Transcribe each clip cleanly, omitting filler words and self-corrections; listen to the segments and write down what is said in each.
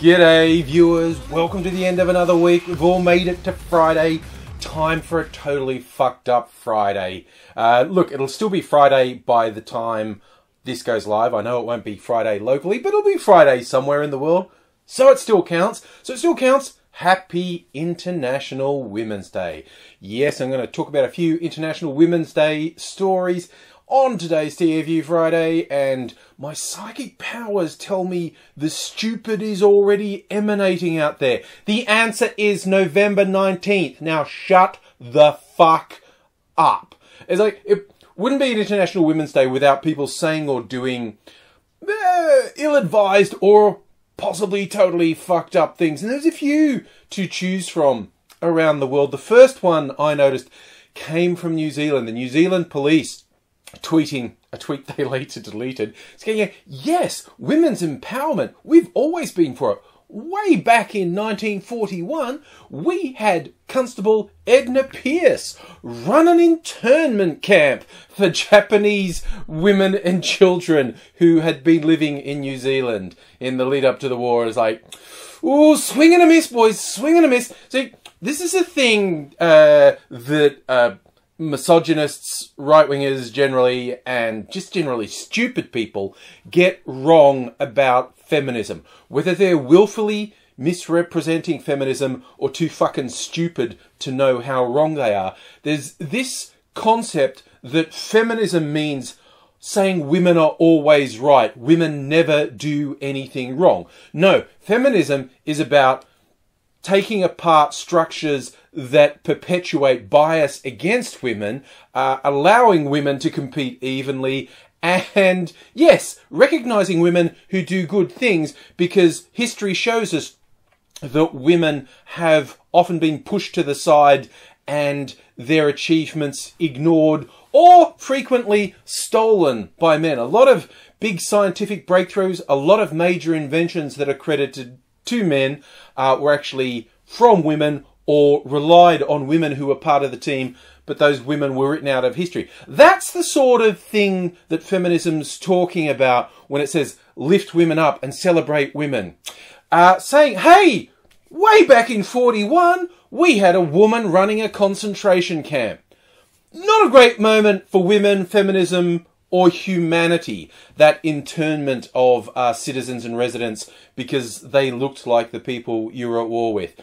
G'day viewers, welcome to the end of another week. We've all made it to Friday. Time for a totally fucked up Friday. Look, it'll still be Friday by the time this goes live. I know it won't be Friday locally, but it'll be Friday somewhere in the world. So it still counts. Happy International Women's Day. Yes, I'm going to talk about a few International Women's Day stories on today's TFU Friday, and my psychic powers tell me the stupid is already emanating out there. The answer is November 19th. Now shut the fuck up. It's like, it wouldn't be an International Women's Day without people saying or doing ill-advised or possibly totally fucked up things. And there's a few to choose from around the world. The first one I noticed came from New Zealand. The New Zealand police tweeting a tweet they later deleted, saying, yes, women's empowerment, we've always been for it. Way back in 1941, we had Constable Edna Pierce run an internment camp for Japanese women and children who had been living in New Zealand in the lead up to the war. It's like, ooh, swing and a miss, boys, swing and a miss. See, this is a thing that misogynists, right-wingers generally, and just generally stupid people get wrong about feminism. Whether they're willfully misrepresenting feminism or too fucking stupid to know how wrong they are, there's this concept that feminism means saying women are always right. Women never do anything wrong. No, feminism is about taking apart structures that perpetuate bias against women, allowing women to compete evenly, and yes, recognizing women who do good things, because history shows us that women have often been pushed to the side and their achievements ignored or frequently stolen by men. A lot of big scientific breakthroughs, a lot of major inventions that are credited to men were actually from women or relied on women who were part of the team, but those women were written out of history. That's the sort of thing that feminism's talking about when it says lift women up and celebrate women. Saying, hey, way back in 41, we had a woman running a concentration camp. Not a great moment for women, feminism, or humanity, that internment of citizens and residents because they looked like the people you were at war with.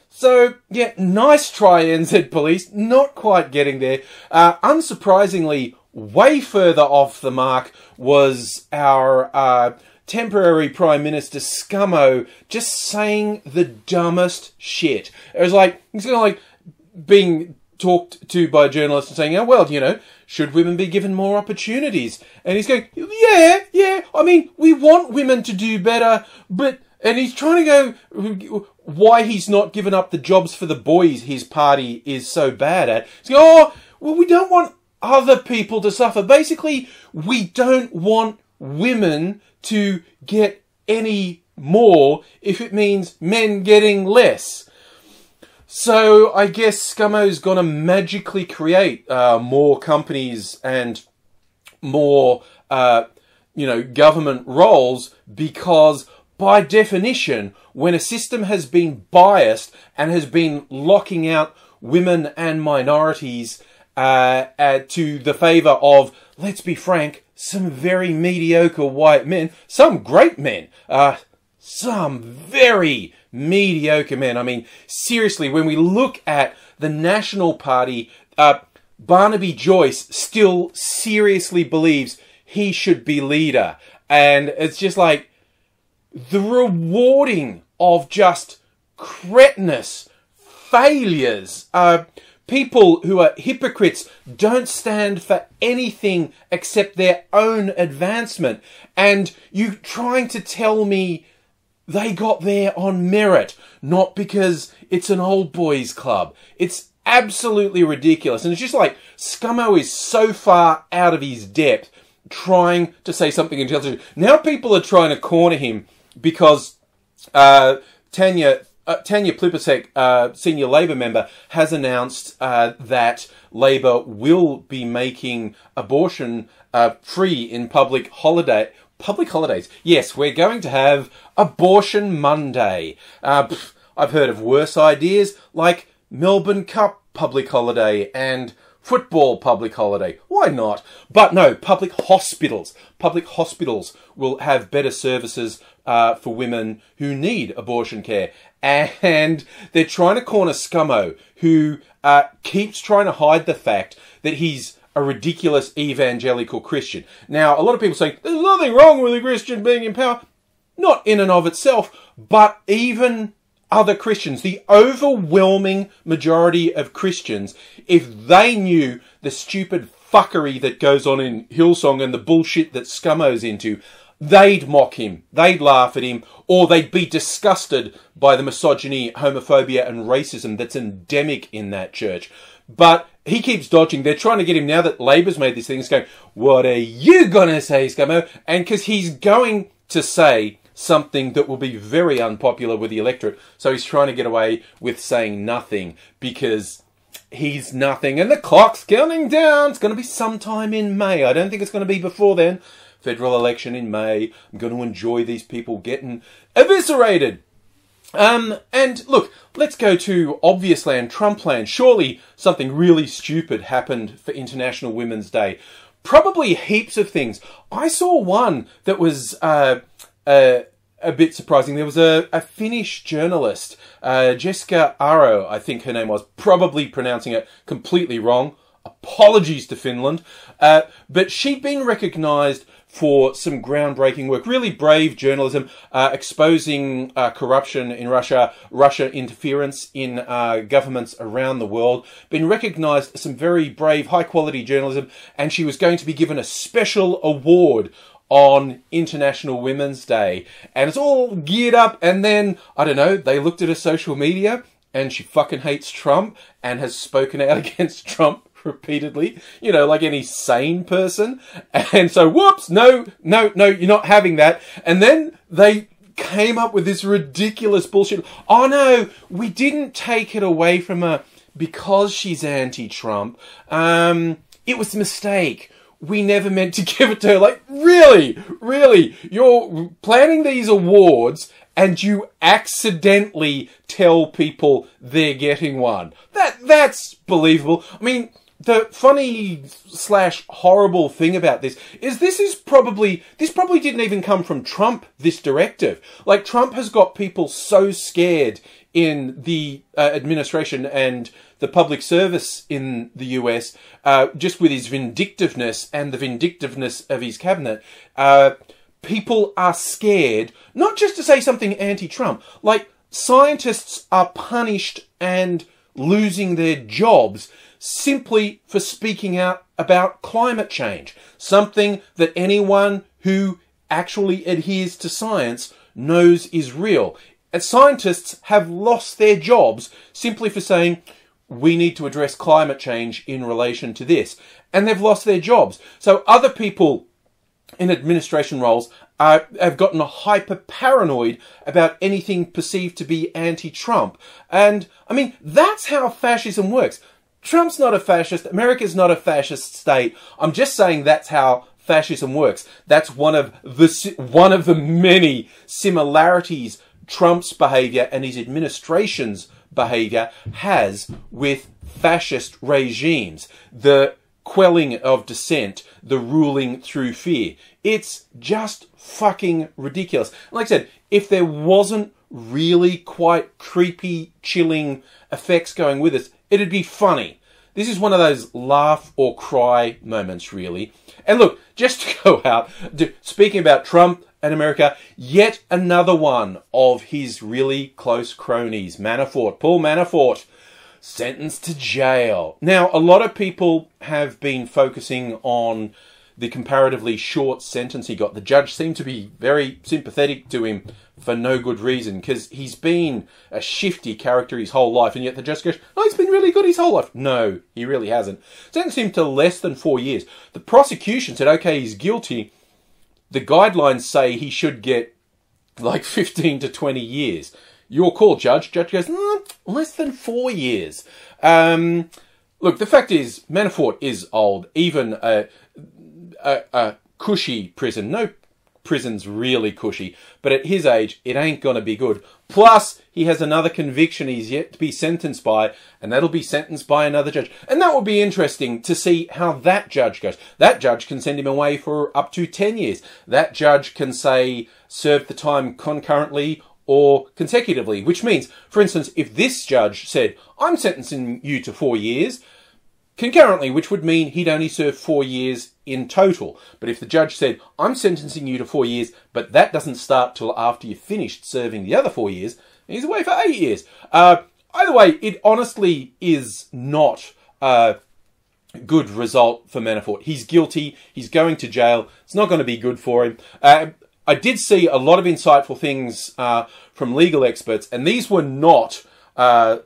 So, yeah, nice try, NZ Police. Not quite getting there. Unsurprisingly, way further off the mark was our temporary Prime Minister Scummo just saying the dumbest shit. It was like, he's kind of like being talked to by journalists and saying, oh, well, you know, should women be given more opportunities? And he's going, yeah, I mean, we want women to do better, but... And he's trying to go why he's not given up the jobs for the boys his party is so bad at. He's going, oh, well, we don't want other people to suffer. Basically, we don't want women to get any more if it means men getting less. So I guess Scummo's going to magically create more companies and more, government roles because... by definition, when a system has been biased and has been locking out women and minorities to the favour of, let's be frank, some very mediocre white men, some great men, some very mediocre men. I mean, seriously, when we look at the National Party, Barnaby Joyce still seriously believes he should be leader. And it's just like, the rewarding of just cretinous failures. People who are hypocrites don't stand for anything except their own advancement. And you trying to tell me they got there on merit, not because it's an old boys club. It's absolutely ridiculous. And it's just like Scummo is so far out of his depth trying to say something intelligent. Now people are trying to corner him because Tanya Plibersek, senior Labor member, has announced that Labor will be making abortion free in public public holidays. Yes, we're going to have Abortion Monday. I've heard of worse ideas like Melbourne Cup public holiday and football public holiday. Why not? But no, public hospitals. Public hospitals will have better services for women who need abortion care. And they're trying to corner Scummo, who keeps trying to hide the fact that he's a ridiculous evangelical Christian. Now, a lot of people say, there's nothing wrong with a Christian being in power. Not in and of itself, but even other Christians, the overwhelming majority of Christians, if they knew the stupid fuckery that goes on in Hillsong and the bullshit that Scummo's into, they'd mock him, they'd laugh at him, or they'd be disgusted by the misogyny, homophobia and racism that's endemic in that church. But he keeps dodging. They're trying to get him, now that Labor's made this thing, he's going, what are you going to say, Scummo? And because he's going to say something that will be very unpopular with the electorate. So he's trying to get away with saying nothing because he's nothing. And the clock's counting down. It's going to be sometime in May. I don't think it's going to be before then. Federal election in May. I'm going to enjoy these people getting eviscerated. And look, let's go to obvious land, Trump land. Surely something really stupid happened for International Women's Day. Probably heaps of things. I saw one that was a bit surprising. There was a Finnish journalist, Jessica Aro, I think her name was, probably pronouncing it completely wrong. Apologies to Finland. But she'd been recognised for some groundbreaking work, really brave journalism, exposing corruption in Russia, Russia interference in governments around the world, been recognised as some very brave, high-quality journalism, and she was going to be given a special award on International Women's Day. And it's all geared up, and then, I don't know, they looked at her social media, and she fucking hates Trump, and has spoken out against Trump repeatedly, you know, like any sane person. And so, whoops, no, you're not having that. And then they came up with this ridiculous bullshit. Oh no, we didn't take it away from her because she's anti-Trump. It was a mistake. We never meant to give it to her. Like, really? You're planning these awards and you accidentally tell people they're getting one. That's believable. I mean, the funny / horrible thing about this is this probably didn't even come from Trump, this directive. Like, Trump has got people so scared in the administration and the public service in the US, just with his vindictiveness and the vindictiveness of his cabinet, people are scared, not just to say something anti-Trump, like scientists are punished and losing their jobs simply for speaking out about climate change, something that anyone who actually adheres to science knows is real. And scientists have lost their jobs simply for saying, we need to address climate change in relation to this. And they've lost their jobs. So other people in administration roles have gotten hyper-paranoid about anything perceived to be anti-Trump. And, I mean, that's how fascism works. Trump's not a fascist. America's not a fascist state. I'm just saying that's how fascism works. That's one of the many similarities Trump's behaviour and his administration's behaviour has with fascist regimes. The quelling of dissent, the ruling through fear. It's just fucking ridiculous. Like I said, if there wasn't really quite creepy, chilling effects going with it, it'd be funny. This is one of those laugh or cry moments, really. And look, just to go out, speaking about Trump and America, yet another one of his really close cronies, Manafort, Paul Manafort, sentenced to jail. Now, a lot of people have been focusing on the comparatively short sentence he got. The judge seemed to be very sympathetic to him for no good reason, because he's been a shifty character his whole life, and yet the judge goes, oh, he's been really good his whole life. No, he really hasn't. Sentenced him to less than 4 years. The prosecution said, okay, he's guilty. The guidelines say he should get like 15 to 20 years. Your call, Judge. Judge goes, less than 4 years. Look, the fact is, Manafort is old. Even a cushy prison, no prison's really cushy. But at his age, it ain't gonna be good. Plus, he has another conviction he's yet to be sentenced by, and that'll be sentenced by another judge. And that would be interesting to see how that judge goes. That judge can send him away for up to 10 years. That judge can say, serve the time concurrently or consecutively, which means, for instance, if this judge said, I'm sentencing you to 4 years, concurrently, which would mean he'd only serve 4 years in total. But if the judge said, I'm sentencing you to 4 years, but that doesn't start till after you've finished serving the other 4 years, he's away for 8 years. Either way, it honestly is not a good result for Manafort. He's guilty. He's going to jail. It's not going to be good for him. I did see a lot of insightful things from legal experts, and these were not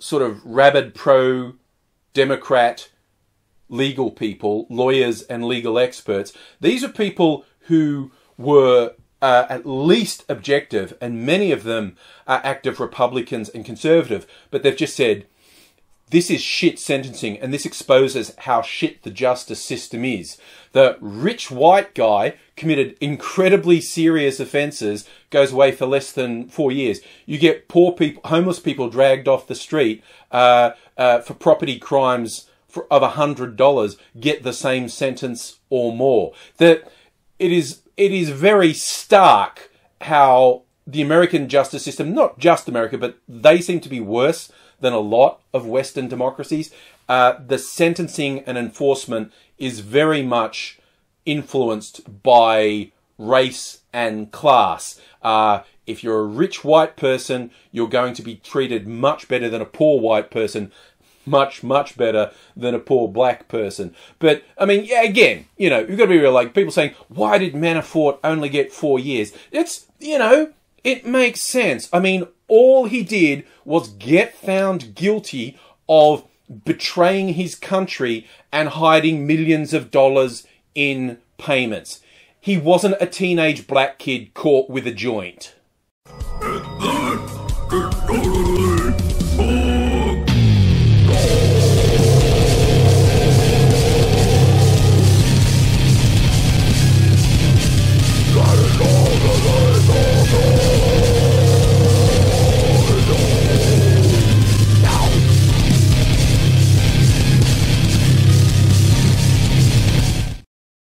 sort of rabid pro-Democrat legal people, lawyers and legal experts. These are people who were at least objective, and many of them are active Republicans and conservative, but they've just said, this is shit sentencing, and this exposes how shit the justice system is. The rich white guy committed incredibly serious offences, goes away for less than 4 years. You get poor people, homeless people dragged off the street for property crimes of $100, get the same sentence or more. That it is very stark how the American justice system, not just America, but they seem to be worse than a lot of Western democracies. The sentencing and enforcement is very much influenced by race and class. If you're a rich white person, you're going to be treated much better than a poor white person, much, much better than a poor black person. But, I mean, yeah, again, you know, you've got to be real, like, people saying, why did Manafort only get 4 years? It's, you know, it makes sense. I mean, all he did was get found guilty of betraying his country and hiding millions of dollars in payments. He wasn't a teenage black kid caught with a joint.